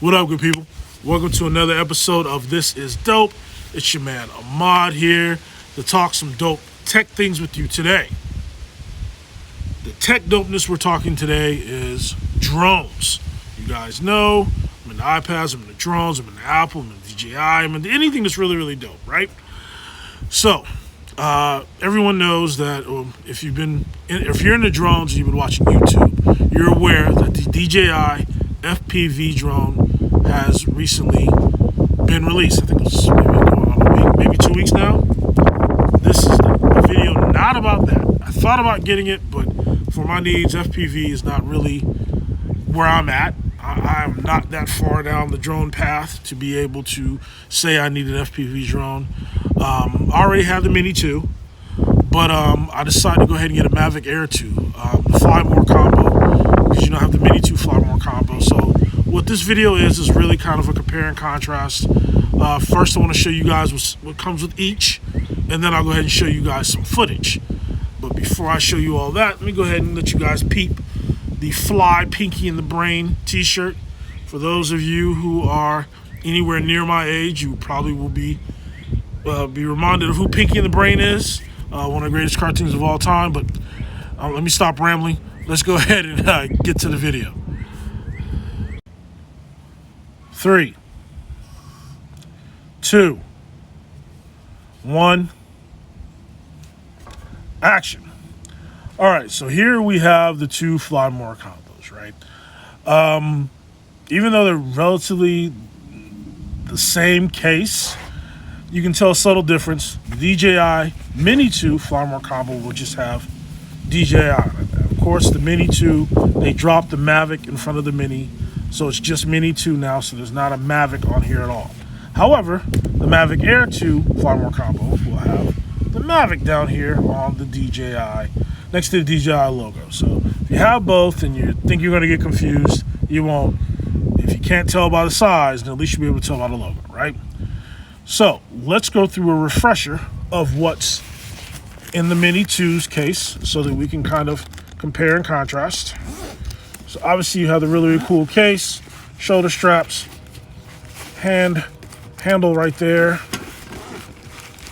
What up, good people? Welcome to another episode of This Is Dope. It's your man Ahmad here to talk some dope tech things with you today. The tech dopeness we're talking today is drones. You guys know I'm into iPads, I'm into drones, I'm into Apple, I'm into DJI, I'm into anything that's really, really dope, right? So, everyone knows that if you're into drones and you've been watching YouTube, you're aware that the DJI FPV drone has recently been released. I think it's maybe going on a week, maybe 2 weeks now. This is the video not about that. I thought about getting it, but for my needs, FPV is not really where I'm at. I'm not that far down the drone path to be able to say I need an FPV drone. I already have the Mini 2, but I decided to go ahead and get a Mavic Air 2, the Fly More combo, because I have the Mini 2 Fly More combo. So what this video is really kind of a compare and contrast. First, I want to show you guys what comes with each, and then I'll go ahead and show you guys some footage. But before I show you all that, let me go ahead and let you guys peep the Fly Pinky in the Brain t-shirt. For those of you who are anywhere near my age, you probably will be reminded of who Pinky in the Brain is, one of the greatest cartoons of all time. But let me stop rambling. Let's go ahead and get to the video. 3, 2, 1, action. All right, so here we have the two Fly More combos, right? Even though they're relatively the same case, you can tell a subtle difference. The DJI Mini 2 Fly More combo will just have DJI on it. Of course, the Mini 2, they dropped the Mavic in front of the Mini, so it's just Mini 2 now, so there's not a Mavic on here at all. However, the Mavic Air 2 Fly More combo will have the Mavic down here on the DJI, next to the DJI logo. So if you have both and you think you're going to get confused, you won't. If you can't tell by the size, then at least you'll be able to tell by the logo, right? So let's go through a refresher of what's in the Mini 2's case so that we can kind of compare and contrast. So obviously you have the really, really cool case, shoulder straps, handle right there.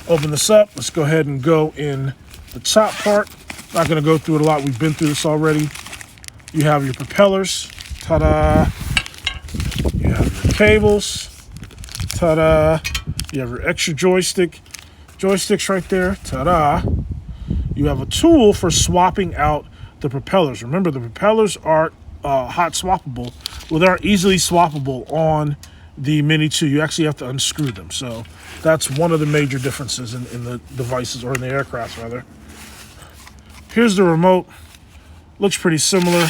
Open this up. Let's go ahead and go in the top part. Not going to go through it a lot. We've been through this already. You have your propellers. Ta-da. You have your cables. Ta-da. You have your extra joysticks right there. Ta-da. You have a tool for swapping out the propellers. Remember, the propellers are hot swappable. Well, they're easily swappable on the Mini 2. You actually have to unscrew them. So that's one of the major differences in the devices, or in the aircraft rather. Here's the remote. Looks pretty similar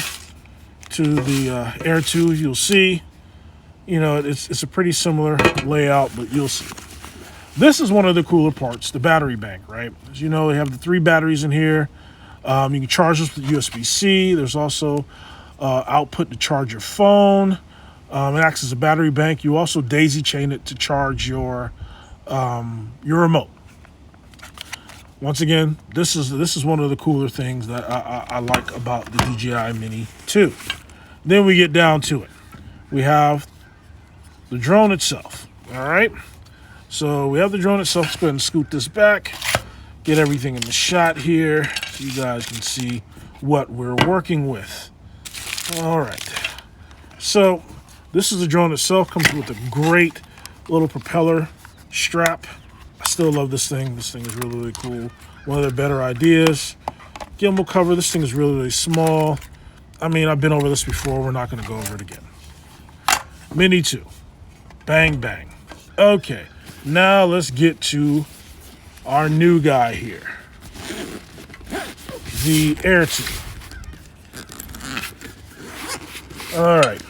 to the Air 2. You'll see, it's a pretty similar layout, but you'll see. This is one of the cooler parts, the battery bank, right? As you know, they have the 3 batteries in here. You can charge this with USB-C. There's also output to charge your phone. It acts as a battery bank. You also daisy chain it to charge your remote. Once again, this is one of the cooler things that I like about the DJI Mini 2. Then we get down to it. We have the drone itself. All right. So we have the drone itself. Let's go ahead and scoot this back. Get everything in the shot here so you guys can see what we're working with. All right. So this is the drone itself. Comes with a great little propeller strap. I still love this thing. This thing is really, really cool. One of the better ideas. Gimbal cover. This thing is really, really small. I mean, I've been over this before. We're not going to go over it again. Mini 2. Bang, bang. Okay. Now let's get to our new guy here. The Air 2. All right.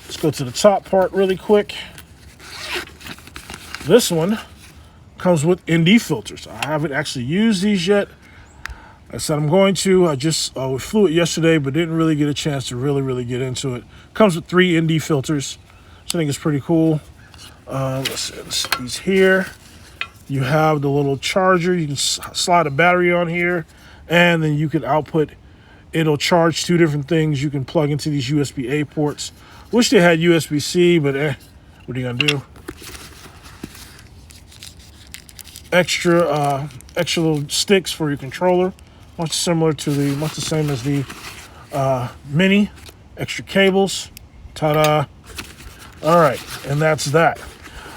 Let's go to the top part really quick. This one comes with ND filters. I haven't actually used these yet. I said I'm going to. I just we flew it yesterday, but didn't really get a chance to really get into it. Comes with 3 ND filters, so I think it's pretty cool. Let's set these here. You have the little charger. You can slide a battery on here, and then you can output. It'll charge 2 different things. You can plug into these USB-A ports. Wish they had USB-C, but what are you gonna do? Extra little sticks for your controller, much the same as the Mini. Extra cables. Ta-da! All right, and that's that.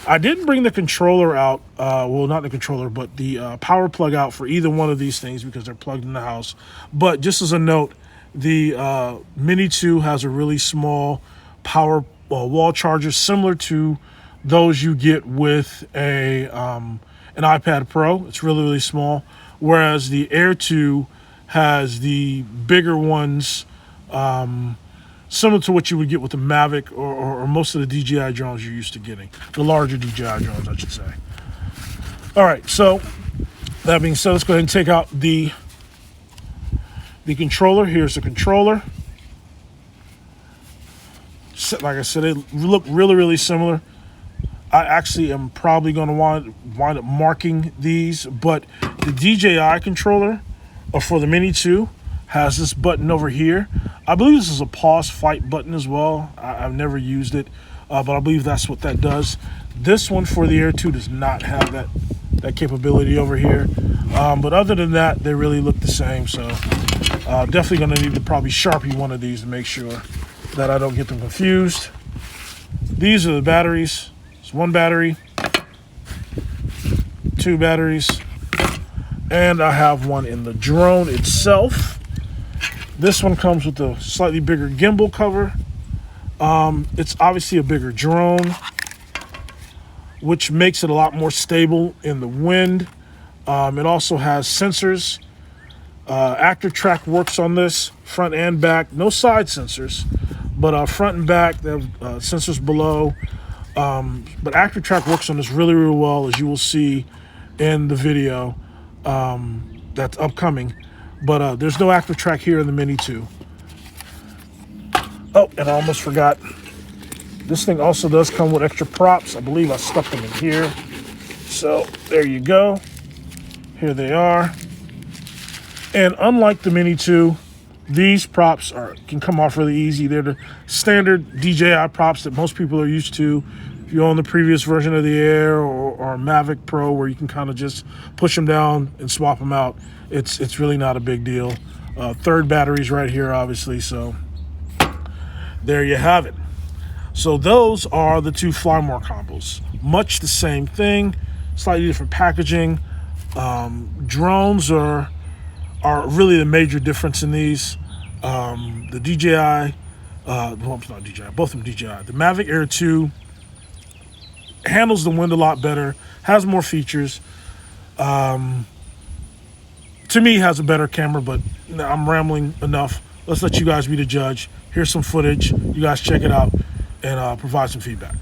I didn't bring the controller out. Well, not the controller, but the power plug out for either one of these things because they're plugged in the house. But just as a note, the Mini 2 has a really small power wall charger, similar to those you get with an iPad Pro. It's really, really small. Whereas the Air 2 has the bigger ones, similar to what you would get with the Mavic or most of the DJI drones you're used to getting. The larger DJI drones, I should say. All right, so that being said, let's go ahead and take out the controller. Here's the controller. Like I said, they look really, really similar. I actually am probably going to wind up marking these, but the DJI controller for the Mini 2 has this button over here. I believe this is a pause flight button as well. I've never used it, but I believe that's what that does. This one for the Air 2 does not have that capability over here. But other than that, they really look the same. So definitely going to need to probably Sharpie one of these to make sure that I don't get them confused. These are the batteries. It's one battery, two batteries, and I have one in the drone itself. This one comes with a slightly bigger gimbal cover. It's obviously a bigger drone, which makes it a lot more stable in the wind. It also has sensors. Active Track works on this, front and back. No side sensors, but front and back, they have sensors below. But Active Track works on this really, really well, as you will see in the video that's upcoming. But there's no Active Track here in the Mini 2. Oh, and I almost forgot. This thing also does come with extra props. I believe I stuck them in here. So there you go. Here they are. And unlike the Mini 2, these props can come off really easy. They're the standard DJI props that most people are used to. If you own the previous version of the Air or Mavic Pro, where you can kind of just push them down and swap them out, it's really not a big deal. Third battery's right here, obviously, so there you have it. So those are the two Fly More combos. Much the same thing, slightly different packaging. Drones are really the major difference in these. The DJI, well, it's not DJI, both of them DJI. The Mavic Air 2 handles the wind a lot better, has more features. To me, has a better camera, but I'm rambling enough. Let's let you guys be the judge. Here's some footage. You guys check it out and provide some feedback.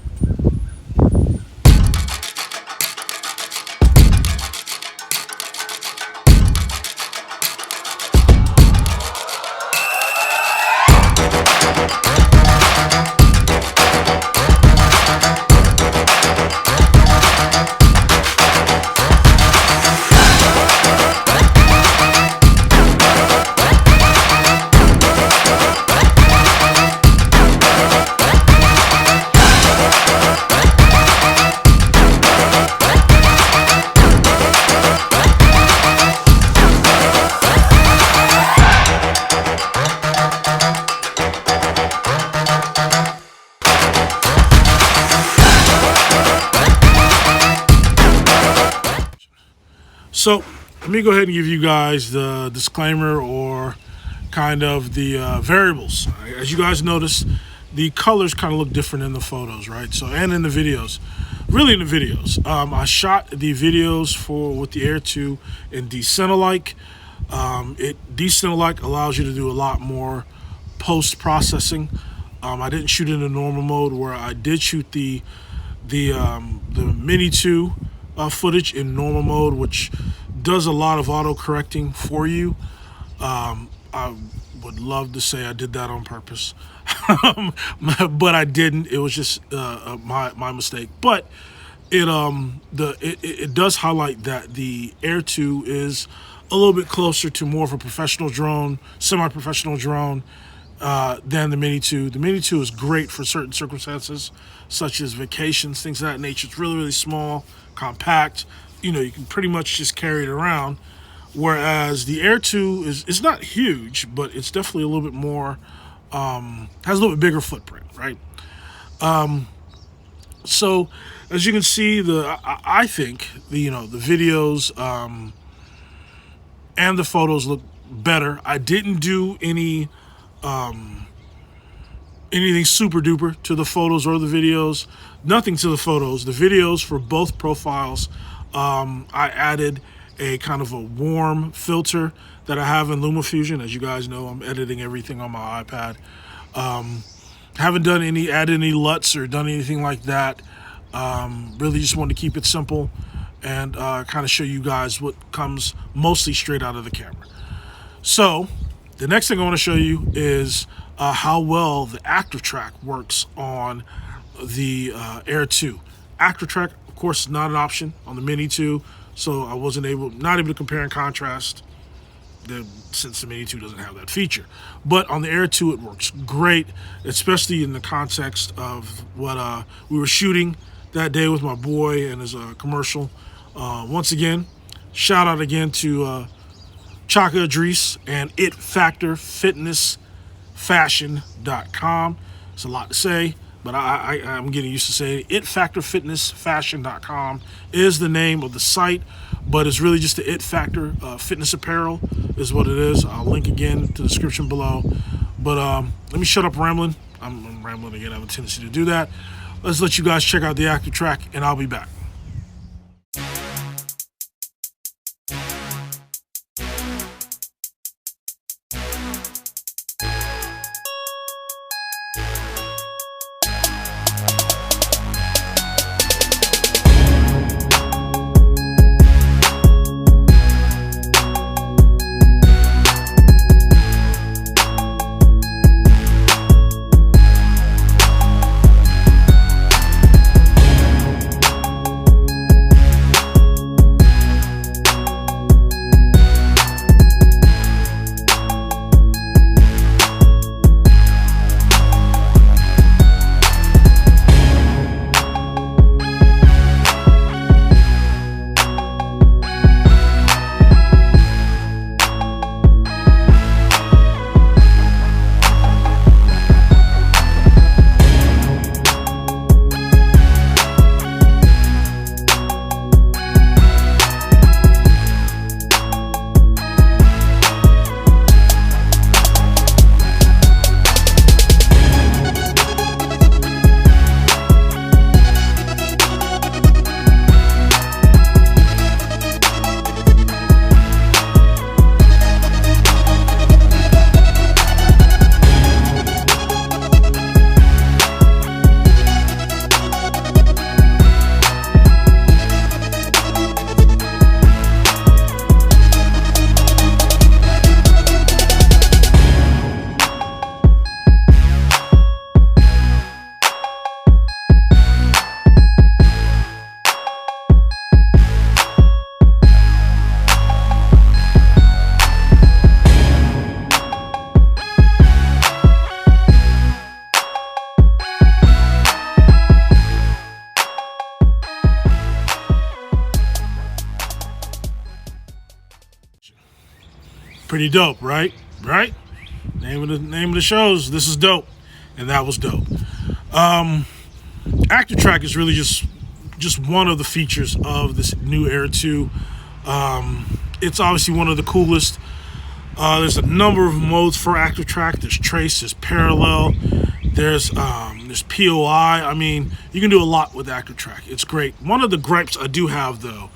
So let me go ahead and give you guys the disclaimer or kind of the variables. As you guys notice, the colors kind of look different in the photos, right? So, and in the videos, really in the videos. I shot the videos with the Air 2 in Decent-alike. Decent-alike allows you to do a lot more post-processing. I didn't shoot in the normal mode, where I did shoot the Mini 2 footage in normal mode, which does a lot of auto correcting for you. I would love to say I did that on purpose, but I didn't. It was just my mistake. But it does highlight that the Air 2 is a little bit closer to more of a professional drone, semi-professional drone, than the Mini 2. The Mini 2 is great for certain circumstances, such as vacations, things of that nature. It's really, really small, compact. You know, you can pretty much just carry it around. Whereas the Air 2 is not huge, but it's definitely a little bit more, has a little bit bigger footprint, right? So as you can see, I think the videos and the photos look better. I didn't do anything super duper to the photos or the videos. Nothing to the photos. The videos for both profiles, I added a kind of a warm filter that I have in LumaFusion. As you guys know, I'm editing everything on my iPad. Haven't added any LUTs or done anything like that. Really just wanted to keep it simple and kind of show you guys what comes mostly straight out of the camera. So the next thing I want to show you is how well the active track works on the Air 2. Active track, of course, is not an option on the Mini 2, so I wasn't able to compare and contrast since the Mini 2 doesn't have that feature. But on the Air 2, it works great, especially in the context of what we were shooting that day with my boy and his commercial. Once again, shout out again to Chaka Idris and itfactorfitnessfashion.com. It's a lot to say, but I'm getting used to saying it. itfactorfitnessfashion.com is the name of the site, but it's really just the It Factor Fitness Apparel is what it is. I'll link again to the description below. But let me shut up rambling. I'm rambling again. I have a tendency to do that. Let's let you guys check out the active track, and I'll be back. Pretty dope, right? Right? Name of the shows. This is dope, and that was dope. Active track is really just one of the features of this new Air 2. It's obviously one of the coolest. There's a number of modes for active track. There's trace, there's parallel, there's POI. I mean, you can do a lot with active track. It's great. One of the gripes I do have though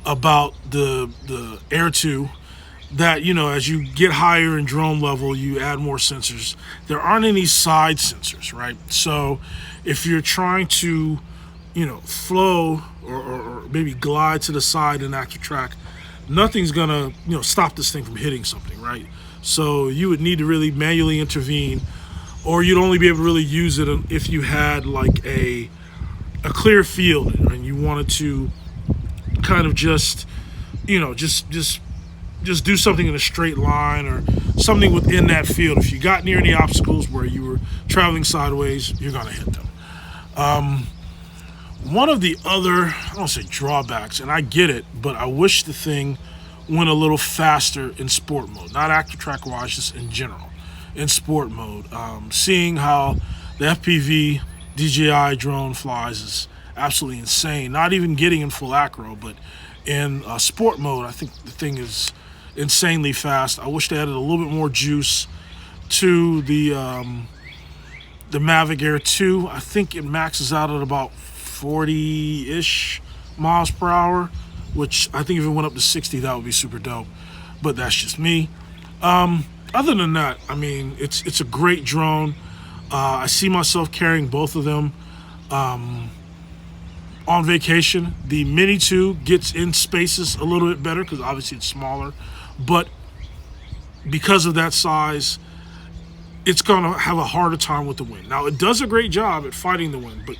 about the Air 2, that, you know, as you get higher in drone level, you add more sensors. There aren't any side sensors, right? So if you're trying to, you know, flow or maybe glide to the side in active track, nothing's gonna, you know, stop this thing from hitting something, right? So you would need to really manually intervene, or you'd only be able to really use it if you had like a clear field and you wanted to kind of just, you know, just just do something in a straight line or something within that field. If you got near any obstacles where you were traveling sideways, you're going to hit them. One of the other, I don't say drawbacks, and I get it, but I wish the thing went a little faster in sport mode, not active track wise, just in general, in sport mode. Seeing how the FPV DJI drone flies is absolutely insane. Not even getting in full acro, but in sport mode, I think the thing is insanely fast. I wish they added a little bit more juice to the Mavic Air 2. I think it maxes out at about 40-ish miles per hour, which I think if it went up to 60, that would be super dope. But that's just me. Other than that, I mean, it's a great drone. I see myself carrying both of them on vacation. The Mini 2 gets in spaces a little bit better because obviously it's smaller. But because of that size, it's going to have a harder time with the wind. Now, it does a great job at fighting the wind, but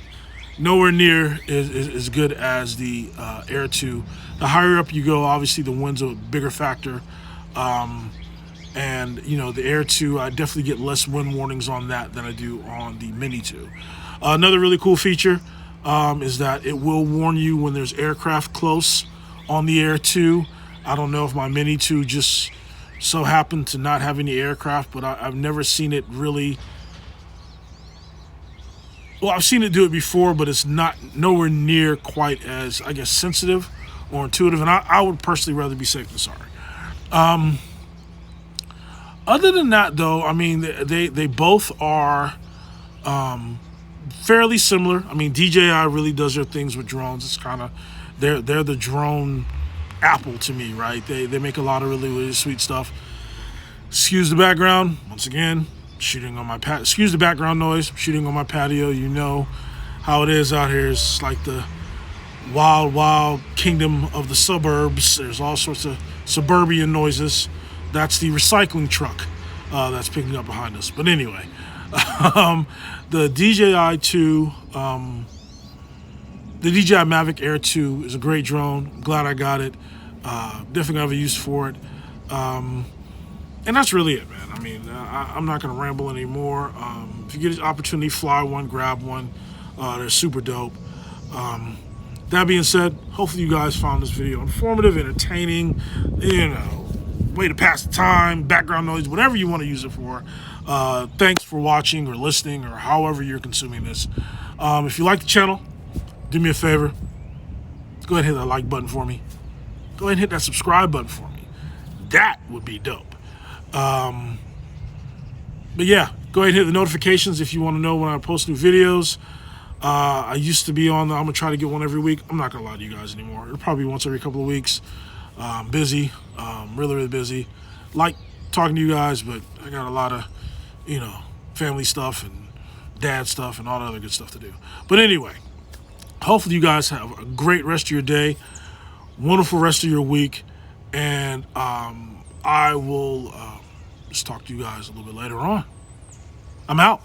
nowhere near as good as the Air 2. The higher up you go, obviously the wind's a bigger factor. And, you know, the Air 2, I definitely get less wind warnings on that than I do on the Mini 2. Another really cool feature is that it will warn you when there's aircraft close on the Air 2. I don't know if my Mini 2 just so happened to not have any aircraft, but I've never seen it really. Well, I've seen it do it before, but it's nowhere near quite as, I guess, sensitive or intuitive. And I would personally rather be safe than sorry. Other than that, though, I mean, they both are fairly similar. I mean, DJI really does their things with drones. It's kind of they're the drone Apple to me, right? They make a lot of really, really sweet stuff. Excuse the background once again. Shooting on my excuse the background noise. Shooting on my patio. You know how it is out here. It's like the wild kingdom of the suburbs. There's all sorts of suburban noises. That's the recycling truck that's picking up behind us. But anyway, the DJI 2, the DJI Mavic Air 2 is a great drone. I'm glad I got it. Definitely gonna have a use for it. And that's really it, man. I mean, I'm not going to ramble anymore. If you get an opportunity, fly one, grab one. They're super dope. That being said, hopefully you guys found this video informative, entertaining, you know, way to pass the time, background noise, whatever you want to use it for. Thanks for watching or listening or however you're consuming this. If you like the channel, do me a favor. Go ahead and hit that like button for me. Go ahead and hit that subscribe button for me. That would be dope. But yeah, go ahead and hit the notifications if you want to know when I post new videos. I used to be on I'm gonna try to get one every week. I'm not gonna lie to you guys anymore. It'll probably be once every couple of weeks. Busy, really busy. Like talking to you guys, but I got a lot of, you know, family stuff and dad stuff and all the other good stuff to do. But anyway, hopefully you guys have a great rest of your day, wonderful rest of your week, and I will just talk to you guys a little bit later on. I'm out.